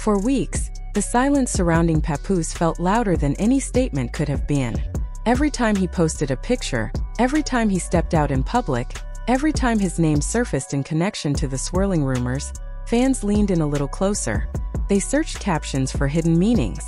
For weeks, the silence surrounding Papoose felt louder than any statement could have been. Every time he posted a picture, every time he stepped out in public, every time his name surfaced in connection to the swirling rumors, fans leaned in a little closer. They searched captions for hidden meanings.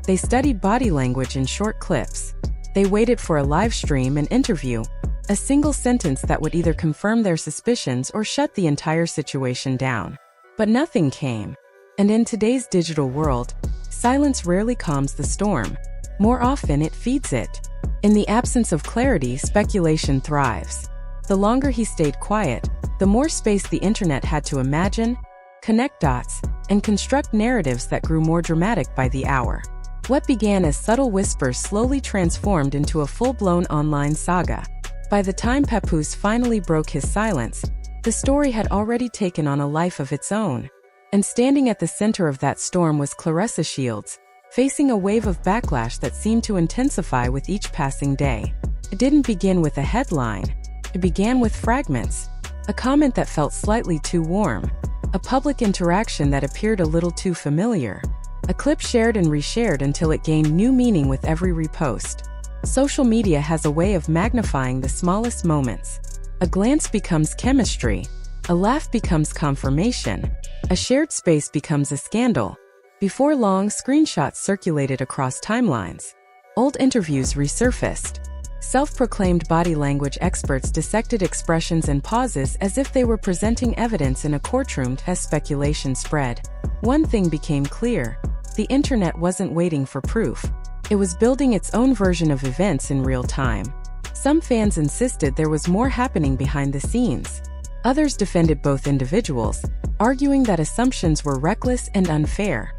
They studied body language in short clips. They waited for a live stream and interview, a single sentence that would either confirm their suspicions or shut the entire situation down. But nothing came. And in today's digital world, silence rarely calms the storm. More often, it feeds it. In the absence of clarity, speculation thrives. The longer he stayed quiet, the more space the internet had to imagine, connect dots, and construct narratives that grew more dramatic by the hour. What began as subtle whispers slowly transformed into a full-blown online saga. By the time Papoose finally broke his silence, the story had already taken on a life of its own. And standing at the center of that storm was Claressa Shields, facing a wave of backlash that seemed to intensify with each passing day. It didn't begin with a headline. It began with fragments. A comment that felt slightly too warm. A public interaction that appeared a little too familiar. A clip shared and reshared until it gained new meaning with every repost. Social media has a way of magnifying the smallest moments. A glance becomes chemistry. A laugh becomes confirmation. A shared space becomes a scandal. Before long, screenshots circulated across timelines. Old interviews resurfaced. Self-proclaimed body language experts dissected expressions and pauses as if they were presenting evidence in a courtroom as speculation spread. One thing became clear. The internet wasn't waiting for proof. It was building its own version of events in real time. Some fans insisted there was more happening behind the scenes. Others defended both individuals, arguing that assumptions were reckless and unfair.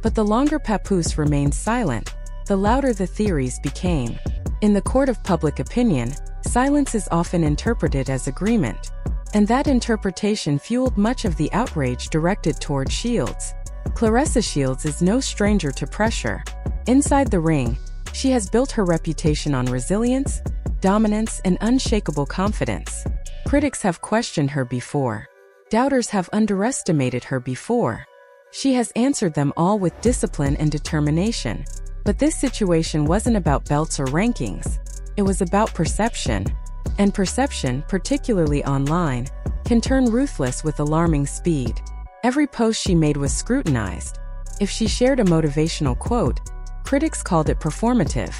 But the longer Papoose remained silent, the louder the theories became. In the court of public opinion, silence is often interpreted as agreement. And that interpretation fueled much of the outrage directed toward Shields. Claressa Shields is no stranger to pressure. Inside the ring, she has built her reputation on resilience, dominance, and unshakable confidence. Critics have questioned her before. Doubters have underestimated her before. She has answered them all with discipline and determination. But this situation wasn't about belts or rankings. It was about perception. And perception, particularly online, can turn ruthless with alarming speed. Every post she made was scrutinized. If she shared a motivational quote, critics called it performative.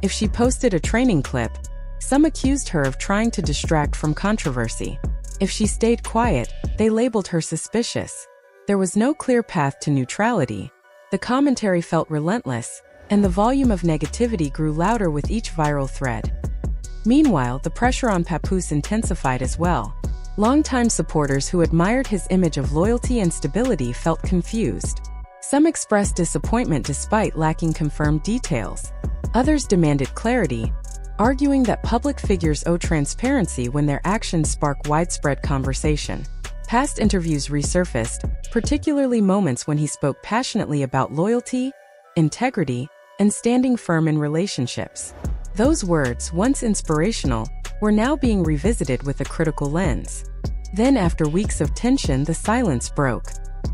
If she posted a training clip, some accused her of trying to distract from controversy. If she stayed quiet, they labeled her suspicious. There was no clear path to neutrality. The commentary felt relentless, and the volume of negativity grew louder with each viral thread. Meanwhile, the pressure on Papoose intensified as well. Longtime supporters who admired his image of loyalty and stability felt confused. Some expressed disappointment despite lacking confirmed details. Others demanded clarity, arguing that public figures owe transparency when their actions spark widespread conversation. Past interviews resurfaced, particularly moments when he spoke passionately about loyalty, integrity, and standing firm in relationships. Those words, once inspirational, were now being revisited with a critical lens. Then, after weeks of tension, the silence broke.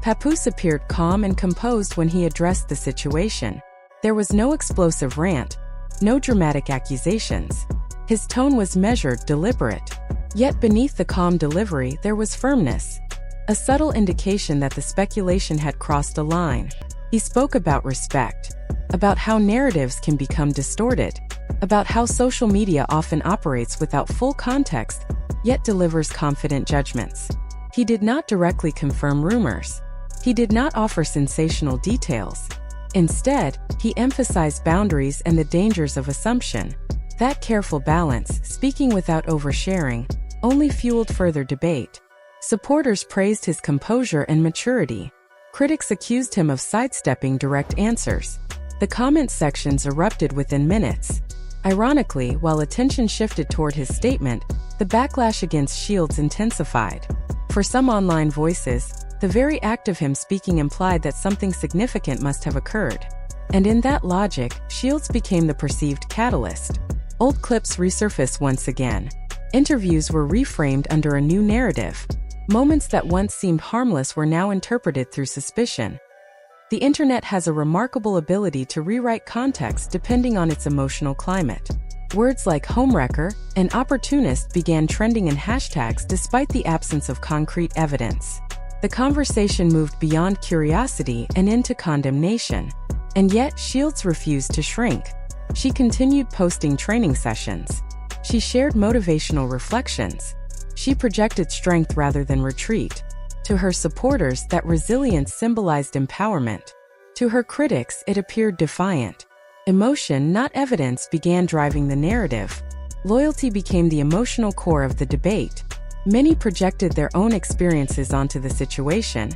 Papoose appeared calm and composed when he addressed the situation. There was no explosive rant, no dramatic accusations. His tone was measured, deliberate. Yet beneath the calm delivery, there was firmness. A subtle indication that the speculation had crossed a line. He spoke about respect, about how narratives can become distorted, about how social media often operates without full context, yet delivers confident judgments. He did not directly confirm rumors. He did not offer sensational details. Instead, he emphasized boundaries and the dangers of assumption. That careful balance, speaking without oversharing, only fueled further debate. Supporters praised his composure and maturity. Critics accused him of sidestepping direct answers. The comment sections erupted within minutes. Ironically, while attention shifted toward his statement, the backlash against Shields intensified. For some online voices, the very act of him speaking implied that something significant must have occurred. And in that logic, Shields became the perceived catalyst. Old clips resurfaced once again. Interviews were reframed under a new narrative. Moments that once seemed harmless were now interpreted through suspicion. The internet has a remarkable ability to rewrite context depending on its emotional climate. Words like homewrecker and opportunist began trending in hashtags despite the absence of concrete evidence. The conversation moved beyond curiosity and into condemnation. And yet, Shields refused to shrink. She continued posting training sessions. She shared motivational reflections. She projected strength rather than retreat. To her supporters, that resilience symbolized empowerment. To her critics, it appeared defiant. Emotion, not evidence, began driving the narrative. Loyalty became the emotional core of the debate. Many projected their own experiences onto the situation,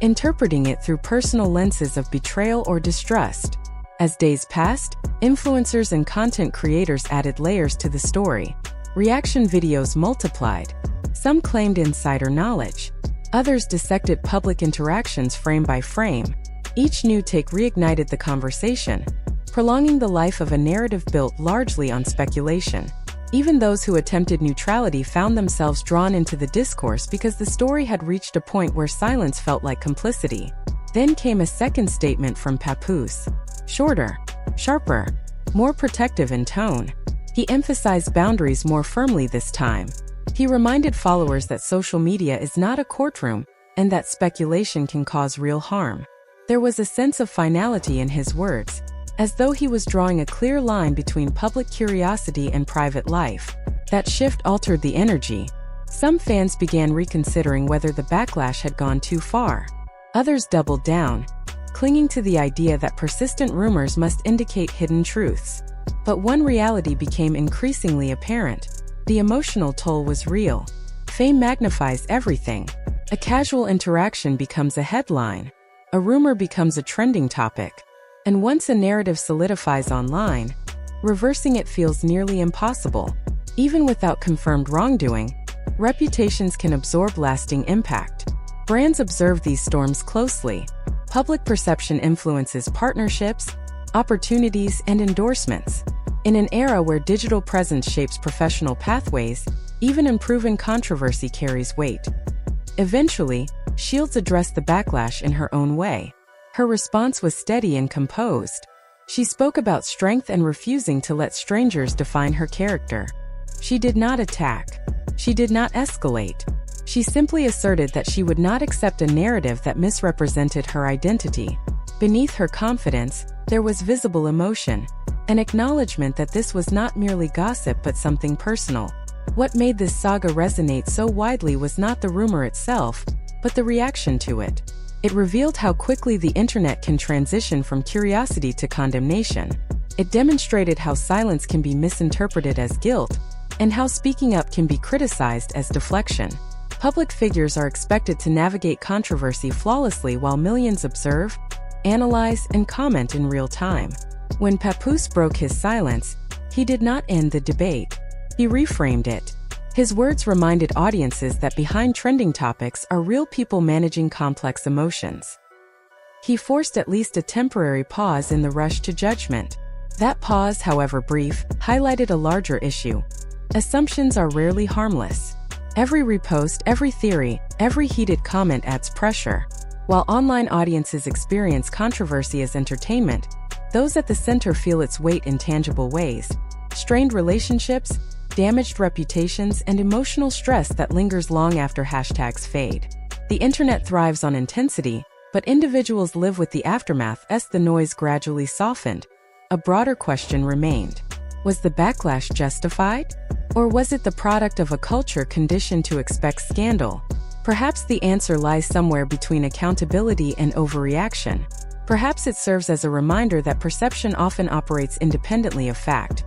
interpreting it through personal lenses of betrayal or distrust. As days passed, influencers and content creators added layers to the story. Reaction videos multiplied. Some claimed insider knowledge. Others dissected public interactions frame by frame. Each new take reignited the conversation, prolonging the life of a narrative built largely on speculation. Even those who attempted neutrality found themselves drawn into the discourse because the story had reached a point where silence felt like complicity. Then came a second statement from Papoose. Shorter, sharper, more protective in tone. He emphasized boundaries more firmly this time. He reminded followers that social media is not a courtroom and that speculation can cause real harm. There was a sense of finality in his words, as though he was drawing a clear line between public curiosity and private life. That shift altered the energy. Some fans began reconsidering whether the backlash had gone too far. Others doubled down, clinging to the idea that persistent rumors must indicate hidden truths. But one reality became increasingly apparent. The emotional toll was real. Fame magnifies everything. A casual interaction becomes a headline. A rumor becomes a trending topic. And once a narrative solidifies online, reversing it feels nearly impossible. Even without confirmed wrongdoing, reputations can absorb lasting impact. Brands observe these storms closely. Public perception influences partnerships, opportunities, and endorsements. In an era where digital presence shapes professional pathways, even unproven controversy carries weight. Eventually, Shields addressed the backlash in her own way. Her response was steady and composed. She spoke about strength and refusing to let strangers define her character. She did not attack. She did not escalate. She simply asserted that she would not accept a narrative that misrepresented her identity. Beneath her confidence, there was visible emotion, an acknowledgement that this was not merely gossip but something personal. What made this saga resonate so widely was not the rumor itself, but the reaction to it. It revealed how quickly the internet can transition from curiosity to condemnation. It demonstrated how silence can be misinterpreted as guilt, and how speaking up can be criticized as deflection. Public figures are expected to navigate controversy flawlessly while millions observe, analyze, and comment in real time. When Papoose broke his silence, he did not end the debate. He reframed it. His words reminded audiences that behind trending topics are real people managing complex emotions. He forced at least a temporary pause in the rush to judgment. That pause, however brief, highlighted a larger issue. Assumptions are rarely harmless. Every repost, every theory, every heated comment adds pressure. While online audiences experience controversy as entertainment, those at the center feel its weight in tangible ways. Strained relationships, damaged reputations, and emotional stress that lingers long after hashtags fade. The internet thrives on intensity, but individuals live with the aftermath as the noise gradually softened. A broader question remained. Was the backlash justified? Or was it the product of a culture conditioned to expect scandal? Perhaps the answer lies somewhere between accountability and overreaction. Perhaps it serves as a reminder that perception often operates independently of fact.